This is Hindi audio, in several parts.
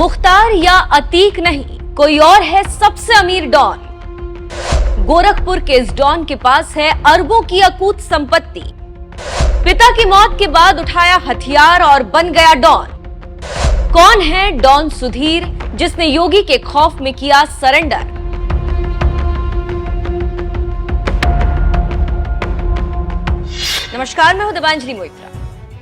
मुख्तार या अतीक नहीं, कोई और है सबसे अमीर डॉन। गोरखपुर के इस डॉन के पास है अरबों की अकूत संपत्ति। पिता की मौत के बाद उठाया हथियार और बन गया डॉन। कौन है डॉन सुधीर, जिसने योगी के खौफ में किया सरेंडर? नमस्कार, मैं हूं दिव्यांजलि मोइत्रा।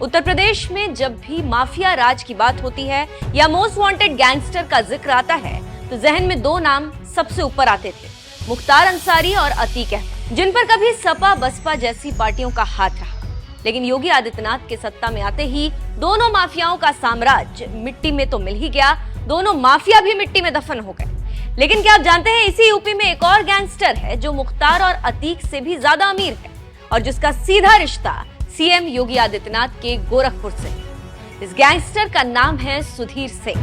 उत्तर प्रदेश में जब भी माफिया राज की बात होती है या मोस्ट वांटेड गैंगस्टर का जिक्र आता है तो जहन में दो नाम सबसे ऊपर आते थे, मुख्तार अंसारी और अतीक अहमद, जिन पर कभी सपा बसपा जैसी पार्टियों का हाथ रहा। लेकिन योगी आदित्यनाथ के सत्ता में आते ही दोनों माफियाओं का साम्राज्य मिट्टी में तो मिल ही गया, दोनों माफिया भी मिट्टी में दफन हो गए। लेकिन क्या आप जानते हैं, इसी यूपी में एक और गैंगस्टर है जो मुख्तार और अतीक से भी ज्यादा अमीर है और जिसका सीधा रिश्ता सीएम योगी आदित्यनाथ के गोरखपुर से। इस गैंगस्टर का नाम है सुधीर सिंह।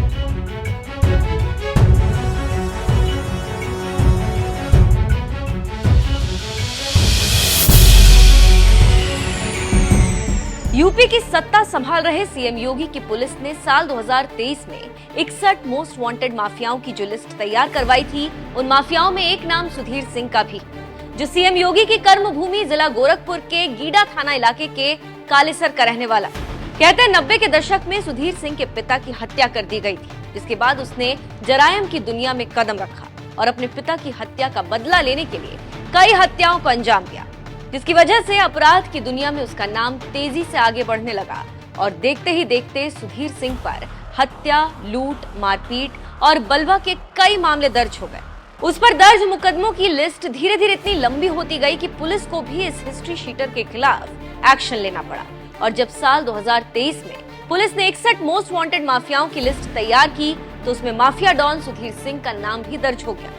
यूपी की सत्ता संभाल रहे सीएम योगी की पुलिस ने साल 2023 में 61 मोस्ट वांटेड माफियाओं की जो लिस्ट तैयार करवाई थी, उन माफियाओं में एक नाम सुधीर सिंह का भी, जो सीएम योगी की कर्मभूमि जिला गोरखपुर के गीडा थाना इलाके के कालेसर का रहने वाला। कहते हैं 90 के दशक में सुधीर सिंह के पिता की हत्या कर दी गई थी, जिसके बाद उसने जरायम की दुनिया में कदम रखा और अपने पिता की हत्या का बदला लेने के लिए कई हत्याओं को अंजाम दिया, जिसकी वजह से अपराध की दुनिया में उसका नाम तेजी से आगे बढ़ने लगा और देखते ही देखते सुधीर सिंह पर हत्या, लूट, मारपीट और बलवा के कई मामले दर्ज हो गए। उस पर दर्ज मुकदमों की लिस्ट धीरे धीरे इतनी लंबी होती गई कि पुलिस को भी इस हिस्ट्री शीटर के खिलाफ एक्शन लेना पड़ा। और जब साल 2023 में पुलिस ने 61 मोस्ट वांटेड माफियाओं की लिस्ट तैयार की तो उसमें माफिया डॉन सुधीर सिंह का नाम भी दर्ज हो गया।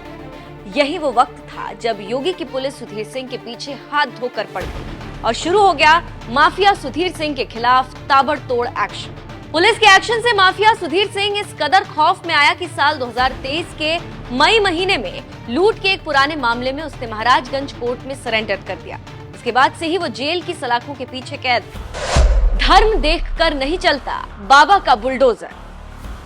यही वो वक्त था जब योगी की पुलिस सुधीर सिंह के पीछे हाथ धोकर पड़ गई और शुरू हो गया माफिया सुधीर सिंह के खिलाफ ताबड़तोड़ एक्शन। पुलिस के एक्शन से माफिया सुधीर सिंह इस कदर खौफ में आया कि साल 2023 के मई महीने में लूट के एक पुराने मामले में उसने महाराजगंज कोर्ट में सरेंडर कर दिया। इसके बाद से ही वो जेल की सलाखों के पीछे कैद। धर्म देखकर नहीं चलता बाबा का बुलडोजर।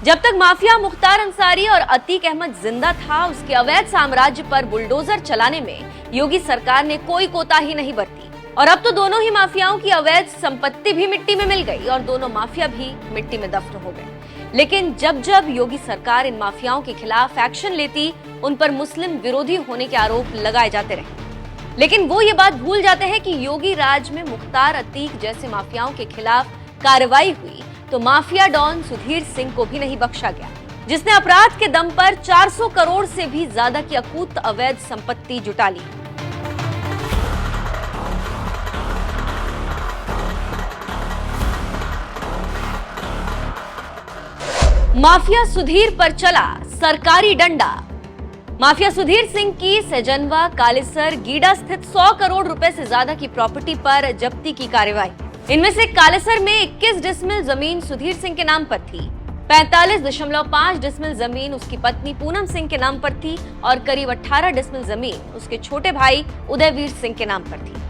जब तक माफिया मुख्तार अंसारी और अतीक अहमद जिंदा था, उसके अवैध साम्राज्य पर बुलडोजर चलाने में योगी सरकार ने कोई कोताही नहीं बरती और अब तो दोनों ही माफियाओं की अवैध संपत्ति भी मिट्टी में मिल गई और दोनों माफिया भी मिट्टी में दफन हो गए। लेकिन जब जब योगी सरकार इन माफियाओं के खिलाफ एक्शन लेती, उन पर मुस्लिम विरोधी होने के आरोप लगाए जाते रहे। लेकिन वो ये बात भूल जाते हैं कि योगी राज में मुख्तार, अतीक जैसे माफियाओं के खिलाफ कार्रवाई हुई तो माफिया डॉन सुधीर सिंह को भी नहीं बख्शा गया, जिसने अपराध के दम पर 400 करोड़ से भी ज्यादा की अकूत अवैध संपत्ति जुटा ली। माफिया सुधीर पर चला सरकारी डंडा। माफिया सुधीर सिंह की सजनवा, कालेसर, गीडा स्थित 100 करोड़ रुपए से ज्यादा की प्रॉपर्टी पर जब्ती की कार्रवाई। इनमें से कालेसर में 21 डिसमिल जमीन सुधीर सिंह के नाम पर थी, 45.5 डिसमिल जमीन उसकी पत्नी पूनम सिंह के नाम पर थी और करीब 18 डिसमिल जमीन उसके छोटे भाई उदयवीर सिंह के नाम पर थी।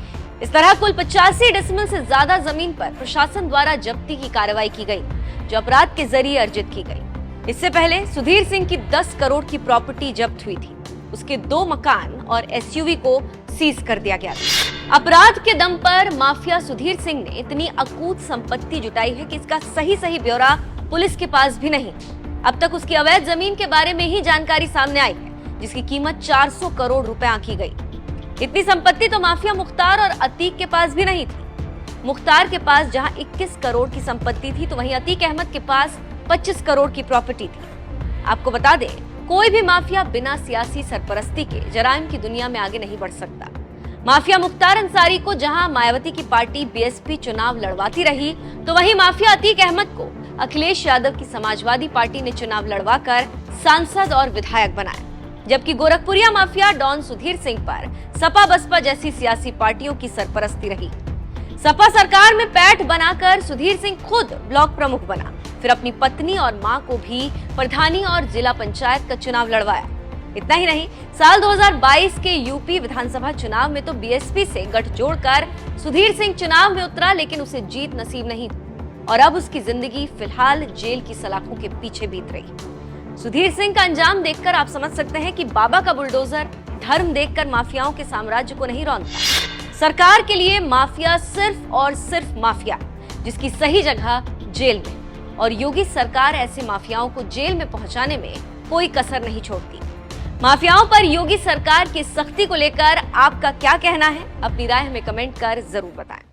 इस तरह कुल 85 डिसमिल से ज्यादा जमीन पर प्रशासन द्वारा जब्ती की कार्रवाई की गई, जो अपराध के जरिए अर्जित की गई। इससे पहले सुधीर सिंह की 10 करोड़ की प्रॉपर्टी जब्त हुई थी, उसके 2 मकान और एसयूवी को सीज कर दिया गया था। अपराध के दम पर माफिया सुधीर सिंह ने इतनी अकूत संपत्ति जुटाई है कि इसका सही ब्यौरा पुलिस के पास भी नहीं। अब तक उसकी अवैध जमीन के बारे में ही जानकारी सामने आई है, जिसकी कीमत 400 करोड़ रुपए आंकी गई। इतनी संपत्ति तो माफिया मुख्तार और अतीक के पास भी नहीं थी। मुख्तार के पास जहां 21 करोड़ की संपत्ति थी तो वहीं अतीक अहमद के पास 25 करोड़ की प्रॉपर्टी थी। आपको बता दें, कोई भी माफिया बिना सियासी सरपरस्ती के जराइम की दुनिया में आगे नहीं बढ़ सकता। माफिया मुख्तार अंसारी को जहां मायावती की पार्टी बीएसपी चुनाव लड़वाती रही, तो वहीं माफिया अतीक अहमद को अखिलेश यादव की समाजवादी पार्टी ने चुनाव लड़वाकर सांसद और विधायक बनाया। जबकि गोरखपुरिया माफिया डॉन सुधीर सिंह पर सपा बसपा जैसी सियासी पार्टियों की सरपरस्ती रही। सपा सरकार में पैठ बनाकर सुधीर सिंह खुद ब्लॉक प्रमुख बना, फिर अपनी पत्नी और मां को भी प्रधानी और जिला पंचायत का चुनाव लड़वाया। इतना ही नहीं, साल 2022 के यूपी विधानसभा चुनाव में तो बीएसपी से गठजोड़ कर सुधीर सिंह चुनाव में उतरा, लेकिन उसे जीत नसीब नहीं और अब उसकी जिंदगी फिलहाल जेल की सलाखों के पीछे बीत रही। सुधीर सिंह का अंजाम देखकर आप समझ सकते हैं कि बाबा का बुलडोजर धर्म देखकर माफियाओं के साम्राज्य को नहीं रौंदता। सरकार के लिए माफिया सिर्फ और सिर्फ माफिया, जिसकी सही जगह जेल में, और योगी सरकार ऐसे माफियाओं को जेल में पहुंचाने में कोई कसर नहीं छोड़ती। माफियाओं पर योगी सरकार की सख्ती को लेकर आपका क्या कहना है? अपनी राय हमें कमेंट कर जरूर बताएं।